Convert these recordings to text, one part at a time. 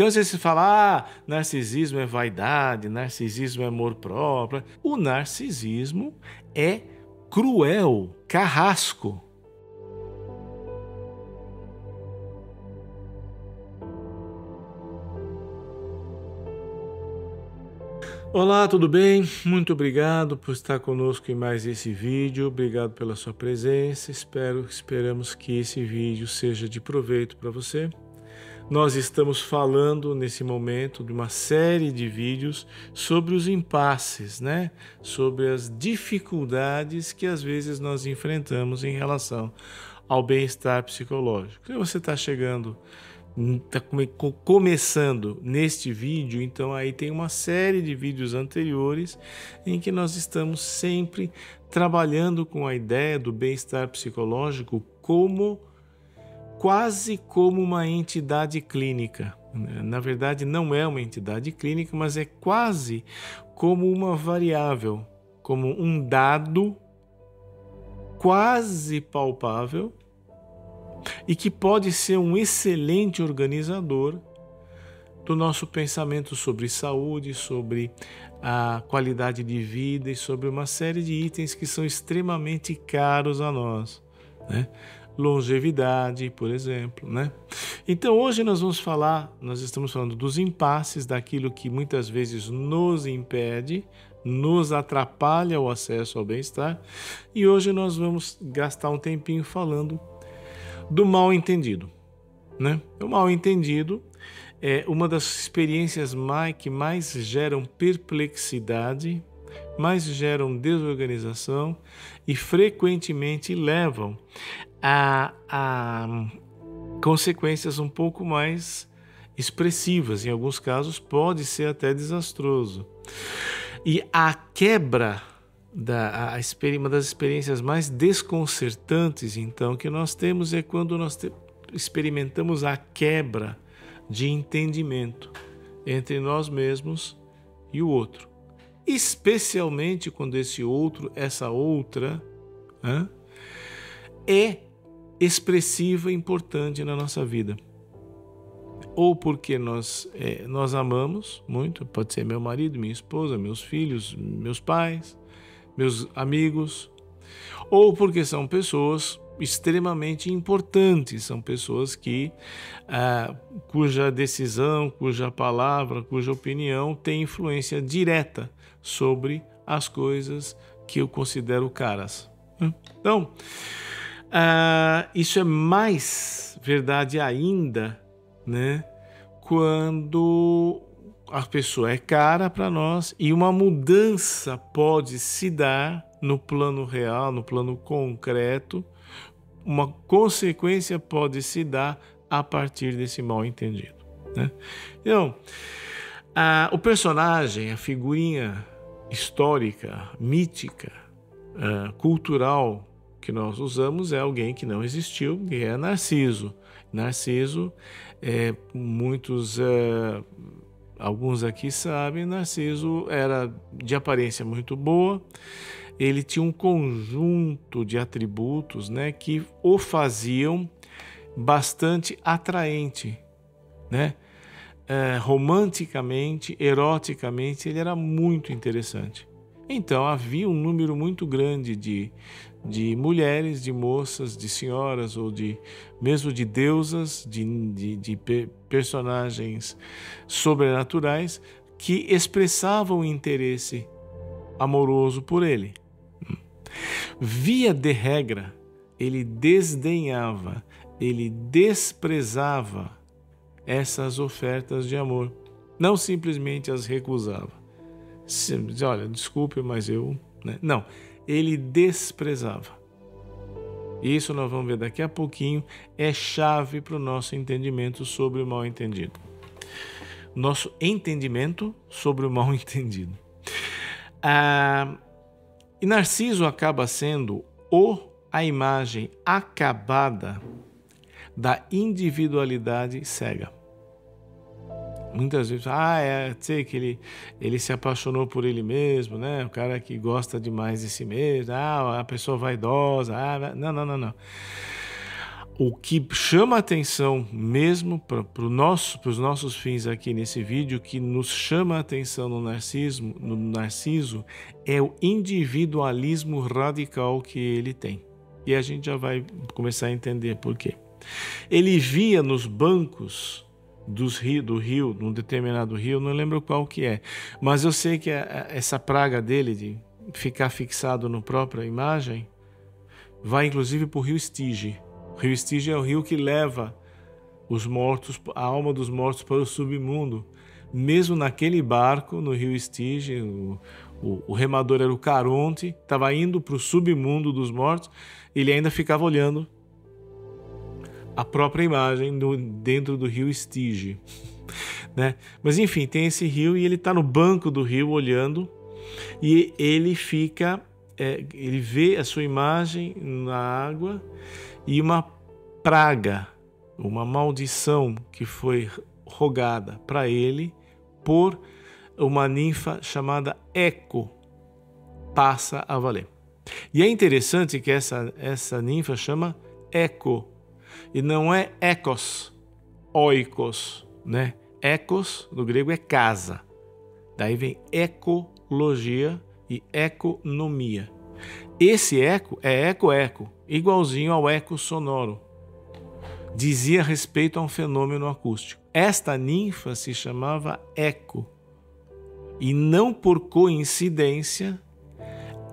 Então, se você fala, narcisismo é vaidade, narcisismo é amor próprio, o narcisismo é cruel, carrasco. Olá, tudo bem? Muito obrigado por estar conosco em mais esse vídeo. Obrigado pela sua presença. Esperamos que esse vídeo seja de proveito para você. Nós estamos falando nesse momento de uma série de vídeos sobre os impasses, né? Sobre as dificuldades que às vezes nós enfrentamos em relação ao bem-estar psicológico. Se você está começando neste vídeo, então aí tem uma série de vídeos anteriores em que nós estamos sempre trabalhando com a ideia do bem-estar psicológico quase como uma entidade clínica. Na verdade, não é uma entidade clínica, mas é quase como uma variável, como um dado quase palpável e que pode ser um excelente organizador do nosso pensamento sobre saúde, sobre a qualidade de vida e sobre uma série de itens que são extremamente caros a nós, né? Longevidade, por exemplo, né? Então hoje nós estamos falando dos impasses, daquilo que muitas vezes nos impede, nos atrapalha o acesso ao bem-estar, e hoje nós vamos gastar um tempinho falando do mal-entendido, né? O mal-entendido é uma das experiências que mais geram perplexidade, mais geram desorganização e frequentemente levam a consequências um pouco mais expressivas. Em alguns casos pode ser até desastroso. E a quebra uma das experiências mais desconcertantes, então, que nós temos é quando nós experimentamos a quebra de entendimento entre nós mesmos e o outro. Especialmente quando esse outro, essa outra, é expressiva e importante na nossa vida. Ou porque nós amamos muito, pode ser meu marido, minha esposa, meus filhos, meus pais, meus amigos, ou porque são pessoas extremamente importantes, são pessoas cuja decisão, cuja palavra, cuja opinião tem influência direta sobre as coisas que eu considero caras. Então, isso é mais verdade ainda, né, quando a pessoa é cara para nós e uma mudança pode se dar no plano real, no plano concreto, uma consequência pode se dar a partir desse mal-entendido, né? Então, o personagem, a figurinha histórica, mítica, cultural que nós usamos é alguém que não existiu, que é Narciso. Narciso, alguns aqui sabem, Narciso era de aparência muito boa, ele tinha um conjunto de atributos, né, que o faziam bastante atraente, né? Romanticamente, eroticamente, ele era muito interessante. Então havia um número muito grande de mulheres, de moças, de senhoras ou mesmo de deusas, de personagens sobrenaturais que expressavam interesse amoroso por ele. Via de regra, ele desdenhava, ele desprezava essas ofertas de amor, não simplesmente as recusava. Olha, desculpe, mas não, ele desprezava. Isso nós vamos ver daqui a pouquinho, é chave para o nosso entendimento sobre o mal-entendido. Nosso entendimento sobre o mal-entendido. E Narciso acaba sendo a imagem acabada da individualidade cega. Muitas vezes, sei que ele se apaixonou por ele mesmo, né? O cara que gosta demais de si mesmo, a pessoa vaidosa, não. o que chama atenção mesmo para os nossos fins aqui nesse vídeo, que nos chama a atenção no Narciso, é o individualismo radical que ele tem. E a gente já vai começar a entender por quê. Ele via nos bancos do rio, num determinado rio, não lembro qual que é, mas eu sei que essa praga dele de ficar fixado na própria imagem vai inclusive para o rio Estige. O rio Estige é o rio que leva os mortos, a alma dos mortos para o submundo. Mesmo naquele barco, no rio Estige, o remador era o Caronte, estava indo para o submundo dos mortos, ele ainda ficava olhando a própria imagem dentro do rio Estige. Né? Mas enfim, tem esse rio e ele está no banco do rio olhando e ele fica, ele vê a sua imagem na água e uma praga, uma maldição que foi rogada para ele por uma ninfa chamada Eco passa a valer. E é interessante que essa ninfa chama Eco e não é Ecos, oikos, né? Ecos do grego é casa. Daí vem ecologia e economia. Esse eco é eco-eco, igualzinho ao eco sonoro. Dizia respeito a um fenômeno acústico. Esta ninfa se chamava Eco. E não por coincidência,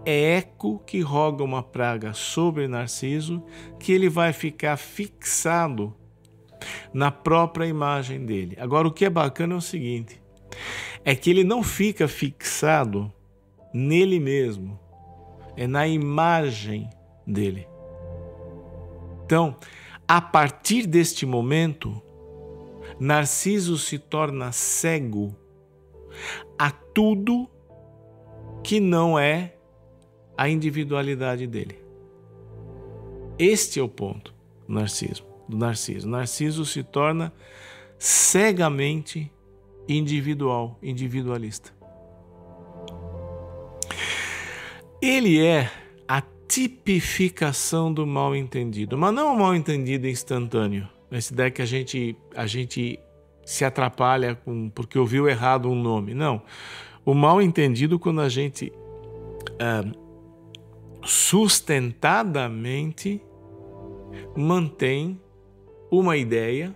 é Eco que roga uma praga sobre Narciso, que ele vai ficar fixado na própria imagem dele. Agora, o que é bacana é o seguinte, é que ele não fica fixado nele mesmo, é na imagem dele. Então, a partir deste momento, Narciso se torna cego a tudo que não é a individualidade dele. Este é o ponto do Narciso. Narciso se torna cegamente individualista. Ele é a tipificação do mal-entendido, mas não o mal-entendido instantâneo. Essa ideia que a gente se atrapalha porque ouviu errado um nome. Não. O mal-entendido quando a gente sustentadamente mantém uma ideia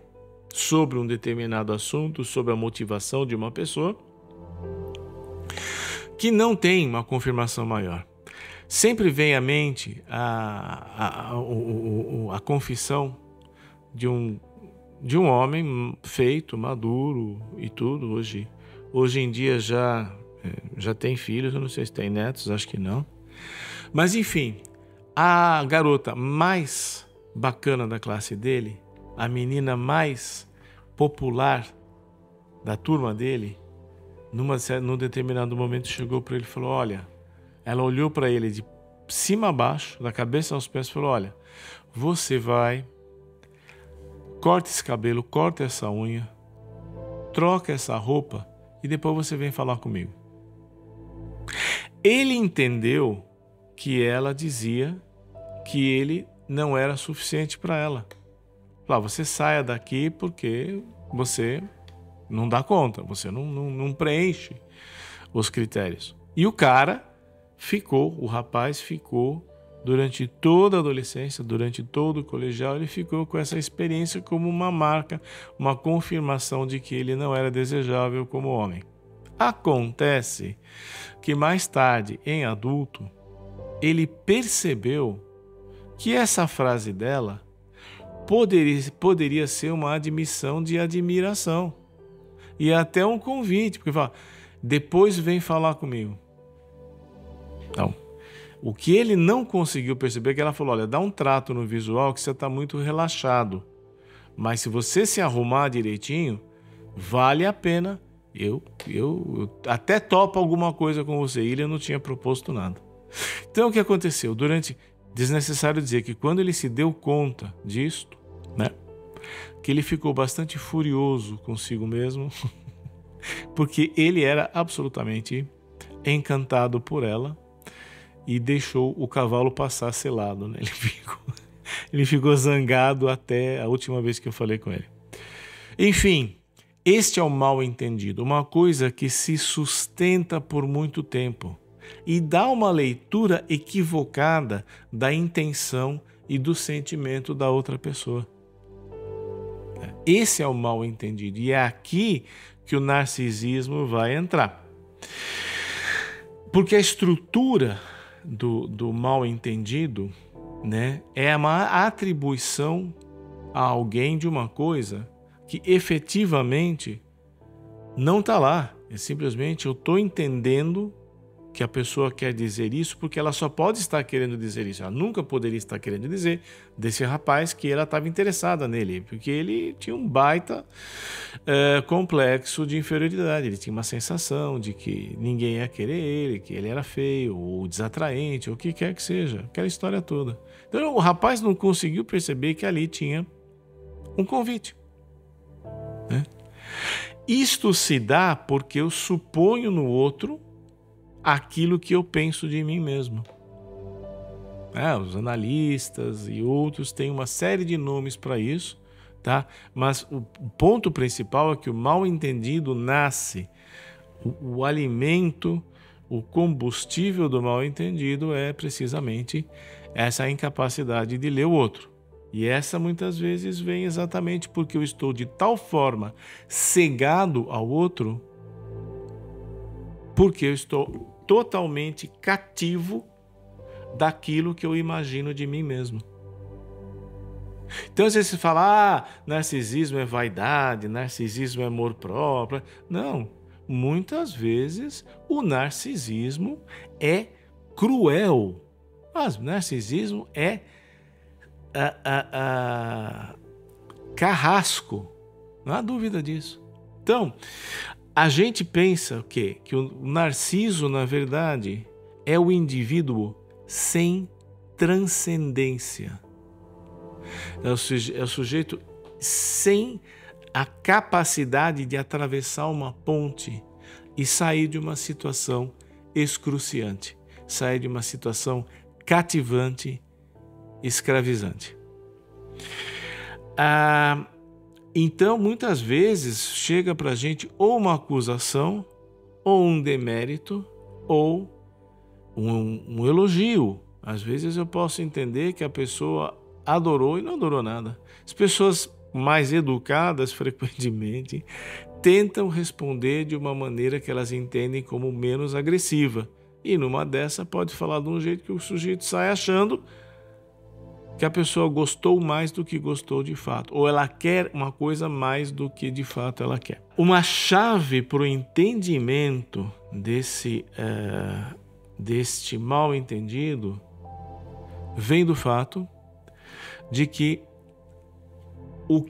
sobre um determinado assunto, sobre a motivação de uma pessoa, que não tem uma confirmação maior. Sempre vem à mente a confissão de um homem feito, maduro e tudo. Hoje em dia já tem filhos, eu não sei se tem netos, acho que não. Mas enfim, a garota mais bacana da classe dele, a menina mais popular da turma dele, num determinado momento chegou para ele e falou, olha, ela olhou para ele de cima a baixo, da cabeça aos pés, e falou, olha, você vai, corta esse cabelo, corta essa unha, troca essa roupa e depois você vem falar comigo. Ele entendeu que ela dizia que ele não era suficiente para ela. Falou, você saia daqui porque você não dá conta, você não preenche os critérios. E o rapaz ficou durante toda a adolescência, durante todo o colegial, ele ficou com essa experiência como uma marca, uma confirmação de que ele não era desejável como homem. Acontece que mais tarde, em adulto, ele percebeu que essa frase dela poderia ser uma admissão de admiração e até um convite, porque fala, depois vem falar comigo. Então, o que ele não conseguiu perceber é que ela falou, olha, dá um trato no visual que você está muito relaxado, mas se você se arrumar direitinho, vale a pena, eu até topo alguma coisa com você. E ele não tinha proposto nada. Então o que aconteceu? Desnecessário dizer que quando ele se deu conta disto, né, que ele ficou bastante furioso consigo mesmo, porque ele era absolutamente encantado por ela e deixou o cavalo passar selado, né? Ele ficou zangado até a última vez que eu falei com ele. Enfim, este é o mal entendido, uma coisa que se sustenta por muito tempo e dá uma leitura equivocada da intenção e do sentimento da outra pessoa. Esse é o mal entendido e é aqui que o narcisismo vai entrar. Porque a estrutura do mal entendido, né, é uma atribuição a alguém de uma coisa que efetivamente não está lá. É simplesmente eu estou entendendo que a pessoa quer dizer isso porque ela só pode estar querendo dizer isso. Ela nunca poderia estar querendo dizer desse rapaz que ela estava interessada nele, porque ele tinha um baita complexo de inferioridade. Ele tinha uma sensação de que ninguém ia querer ele, que ele era feio, ou desatraente, ou o que quer que seja. Aquela história toda. Então o rapaz não conseguiu perceber que ali tinha um convite. Né? Isto se dá porque eu suponho no outro aquilo que eu penso de mim mesmo. Os analistas e outros têm uma série de nomes para isso, tá? Mas o ponto principal é que o mal entendido nasce. O alimento, o combustível do mal entendido é precisamente essa incapacidade de ler o outro. E essa muitas vezes vem exatamente porque eu estou de tal forma cegado ao outro, porque eu estou totalmente cativo daquilo que eu imagino de mim mesmo. Então, às vezes você fala, narcisismo é vaidade, narcisismo é amor próprio. Não, muitas vezes o narcisismo é cruel. Mas o narcisismo é carrasco, não há dúvida disso. Então, a gente pensa o quê? Que o narciso, na verdade, é o indivíduo sem transcendência. É o sujeito sem a capacidade de atravessar uma ponte e sair de uma situação excruciante, sair de uma situação cativante, escravizante. Então, muitas vezes, chega para a gente ou uma acusação, ou um demérito, ou um elogio. Às vezes eu posso entender que a pessoa adorou e não adorou nada. As pessoas mais educadas, frequentemente, tentam responder de uma maneira que elas entendem como menos agressiva. E numa dessa pode falar de um jeito que o sujeito sai achando que a pessoa gostou mais do que gostou de fato, ou ela quer uma coisa mais do que de fato ela quer. Uma chave para o entendimento deste mal entendido vem do fato de que o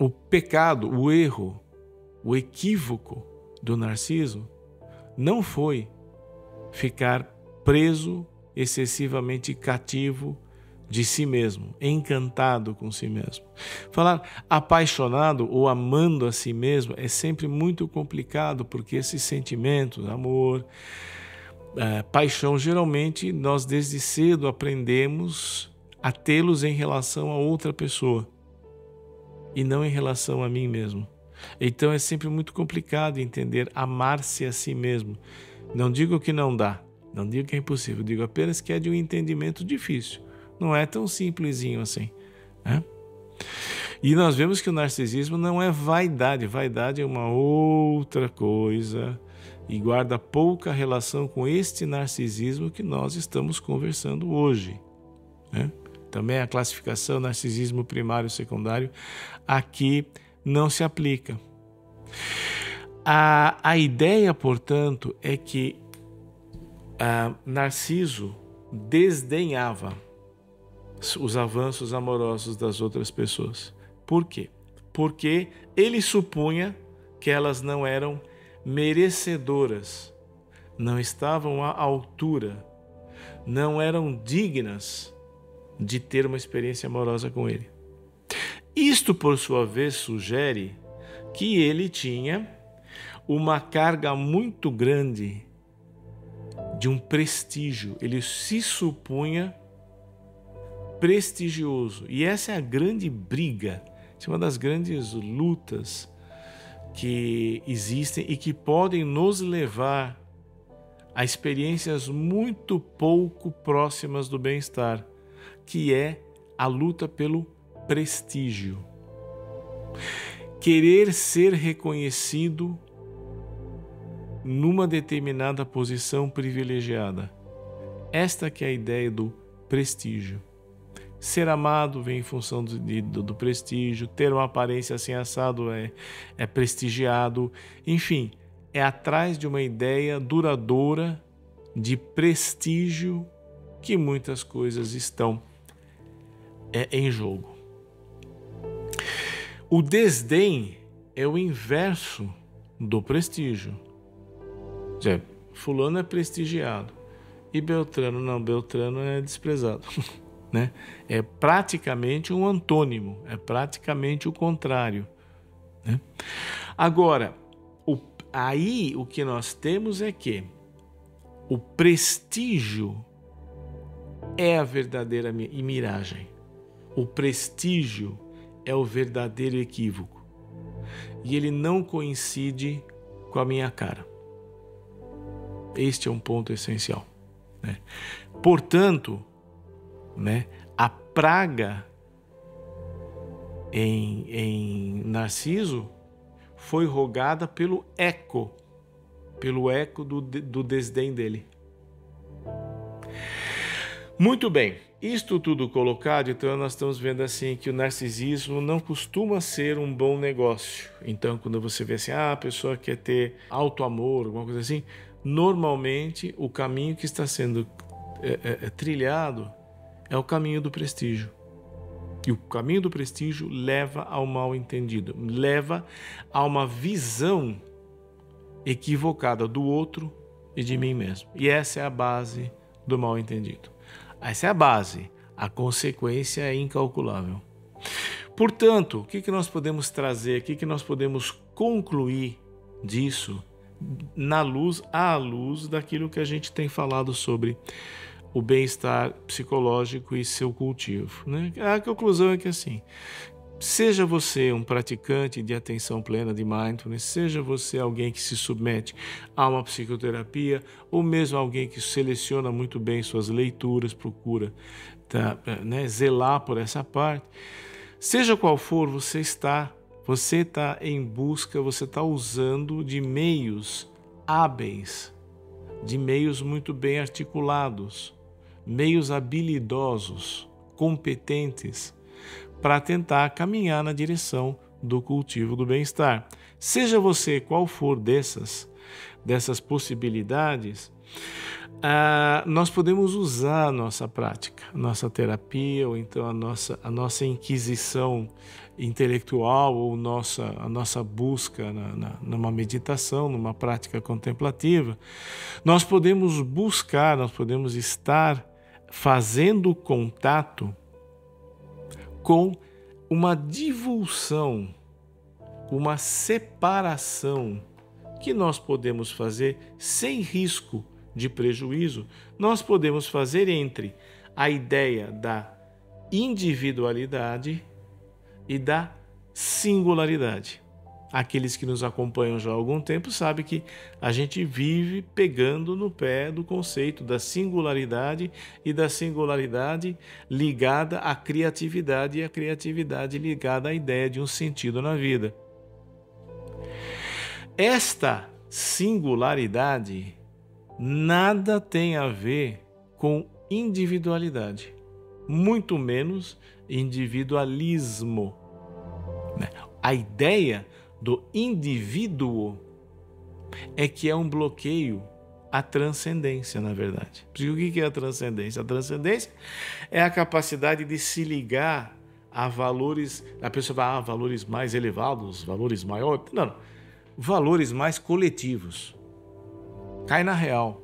pecado, o erro, o equívoco do narciso não foi ficar preso, excessivamente cativo de si mesmo, encantado com si mesmo. Falar apaixonado ou amando a si mesmo é sempre muito complicado, porque esses sentimentos, amor, paixão, geralmente nós desde cedo aprendemos a tê-los em relação a outra pessoa e não em relação a mim mesmo. Então é sempre muito complicado entender amar-se a si mesmo. Não digo que não dá, não digo que é impossível, digo apenas que é de um entendimento difícil. Não é tão simplesinho assim, né? E nós vemos que o narcisismo não é vaidade. Vaidade é uma outra coisa e guarda pouca relação com este narcisismo que nós estamos conversando hoje, né? Também a classificação narcisismo primário e secundário aqui não se aplica. A ideia, portanto, é que Narciso desdenhava os avanços amorosos das outras pessoas. Por quê? Porque ele supunha que elas não eram merecedoras, não estavam à altura, não eram dignas de ter uma experiência amorosa com ele. Isto, por sua vez, sugere que ele tinha uma carga muito grande de um prestígio. Ele se supunha prestigioso. E essa é a grande briga, é uma das grandes lutas que existem e que podem nos levar a experiências muito pouco próximas do bem-estar, que é a luta pelo prestígio. Querer ser reconhecido numa determinada posição privilegiada. Esta que é a ideia do prestígio. Ser amado vem em função do prestígio, ter uma aparência assim assado é prestigiado, enfim, é atrás de uma ideia duradoura de prestígio que muitas coisas estão em jogo. O desdém é o inverso do prestígio. Fulano é prestigiado e Beltrano não, Beltrano é desprezado. Né? É praticamente um antônimo, é praticamente o contrário. Né? Agora, aí o que nós temos é que o prestígio é a verdadeira miragem. O prestígio é o verdadeiro equívoco. E ele não coincide com a minha cara. Este é um ponto essencial. Né? Portanto, né, a praga em Narciso foi rogada pelo eco do desdém dele. Muito bem, isto tudo colocado, então nós estamos vendo assim que o narcisismo não costuma ser um bom negócio. Então, quando você vê assim, a pessoa quer ter auto-amor, alguma coisa assim, normalmente o caminho que está sendo trilhado é o caminho do prestígio. E o caminho do prestígio leva ao mal-entendido, leva a uma visão equivocada do outro e de mim mesmo. E essa é a base do mal-entendido. Essa é a base. A consequência é incalculável. Portanto, o que nós podemos trazer, o que nós podemos concluir disso à luz daquilo que a gente tem falado sobre o bem-estar psicológico e seu cultivo, né? A conclusão é que assim, seja você um praticante de atenção plena, de mindfulness, seja você alguém que se submete a uma psicoterapia, ou mesmo alguém que seleciona muito bem suas leituras, procura zelar por essa parte, seja qual for, você está em busca, você está usando de meios hábeis, de meios muito bem articulados, meios habilidosos, competentes, para tentar caminhar na direção do cultivo do bem-estar. Seja você qual for dessas possibilidades, nós podemos usar a nossa prática, a nossa terapia, ou então a nossa inquisição intelectual, ou a nossa busca numa meditação, numa prática contemplativa. Nós podemos buscar, nós podemos estar fazendo contato com uma divulsão, uma separação que nós podemos fazer sem risco de prejuízo. Nós podemos fazer entre a ideia da individualidade e da singularidade. Aqueles que nos acompanham já há algum tempo sabem que a gente vive pegando no pé do conceito da singularidade e da singularidade ligada à criatividade e a criatividade ligada à ideia de um sentido na vida. Esta singularidade nada tem a ver com individualidade, muito menos individualismo. A ideia do indivíduo é que é um bloqueio à transcendência, na verdade. Porque o que é a transcendência? A transcendência é a capacidade de se ligar a valores, a pessoa fala, valores mais elevados, valores maiores. Não, valores mais coletivos. Cai na real.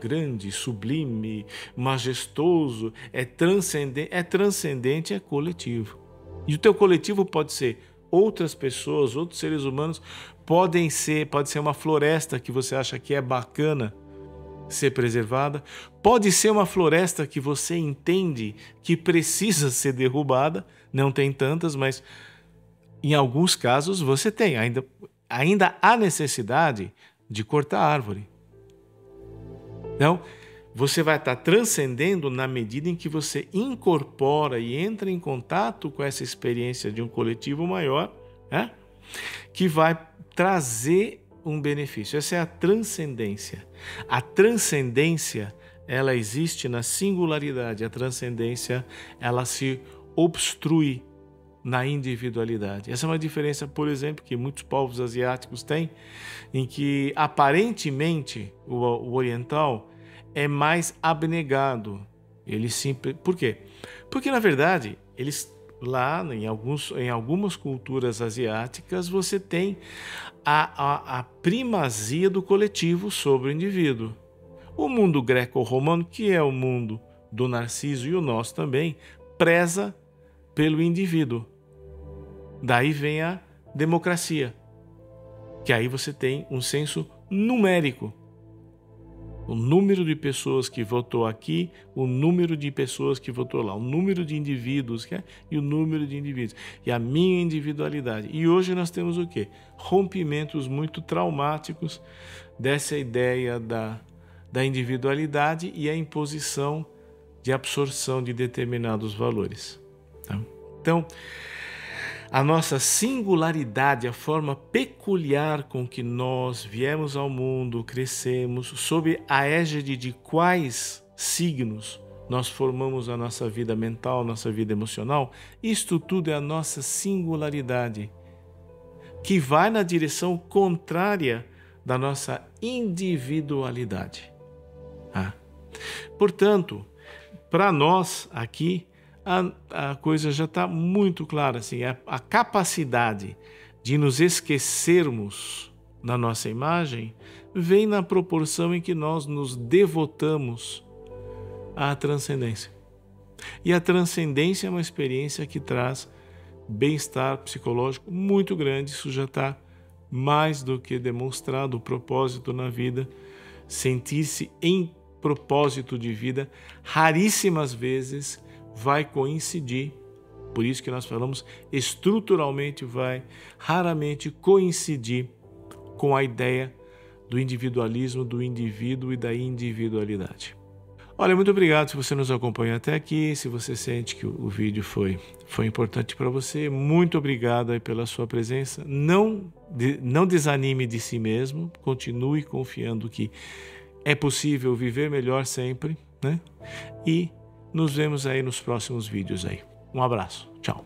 Grande, sublime, majestoso, é transcendente, é coletivo. E o teu coletivo pode ser outras pessoas, outros seres humanos, pode ser uma floresta que você acha que é bacana, ser preservada, pode ser uma floresta que você entende que precisa ser derrubada, não tem tantas, mas em alguns casos você tem, ainda há necessidade de cortar a árvore. Então, você vai estar transcendendo na medida em que você incorpora e entra em contato com essa experiência de um coletivo maior, né? Que vai trazer um benefício. Essa é a transcendência. A transcendência, ela existe na singularidade. A transcendência, ela se obstrui na individualidade. Essa é uma diferença, por exemplo, que muitos povos asiáticos têm, em que aparentemente o oriental é mais abnegado. Por quê? Porque, na verdade, eles lá em algumas culturas asiáticas você tem a primazia do coletivo sobre o indivíduo. O mundo greco-romano, que é o mundo do Narciso e o nosso também, preza pelo indivíduo. Daí vem a democracia, que aí você tem um senso numérico. O número de pessoas que votou aqui, o número de pessoas que votou lá, o número de indivíduos e o número de indivíduos. E a minha individualidade. E hoje nós temos o quê? Rompimentos muito traumáticos dessa ideia da individualidade e a imposição de absorção de determinados valores. Tá? Então, a nossa singularidade, a forma peculiar com que nós viemos ao mundo, crescemos, sob a égide de quais signos nós formamos a nossa vida mental, nossa vida emocional, isto tudo é a nossa singularidade, que vai na direção contrária da nossa individualidade. Portanto, para nós aqui, a coisa já está muito clara, assim, a capacidade de nos esquecermos na nossa imagem vem na proporção em que nós nos devotamos à transcendência. E a transcendência é uma experiência que traz bem-estar psicológico muito grande, isso já está mais do que demonstrado, o propósito na vida, sentir-se em propósito de vida, raríssimas vezes vai coincidir, por isso que nós falamos estruturalmente vai raramente coincidir com a ideia do individualismo, do indivíduo e da individualidade. Olha, muito obrigado se você nos acompanha até aqui, se você sente que o vídeo foi importante para você, muito obrigado aí pela sua presença. Não desanime de si mesmo, continue confiando que é possível viver melhor sempre, né? E nos vemos aí nos próximos vídeos aí. Um abraço. Tchau.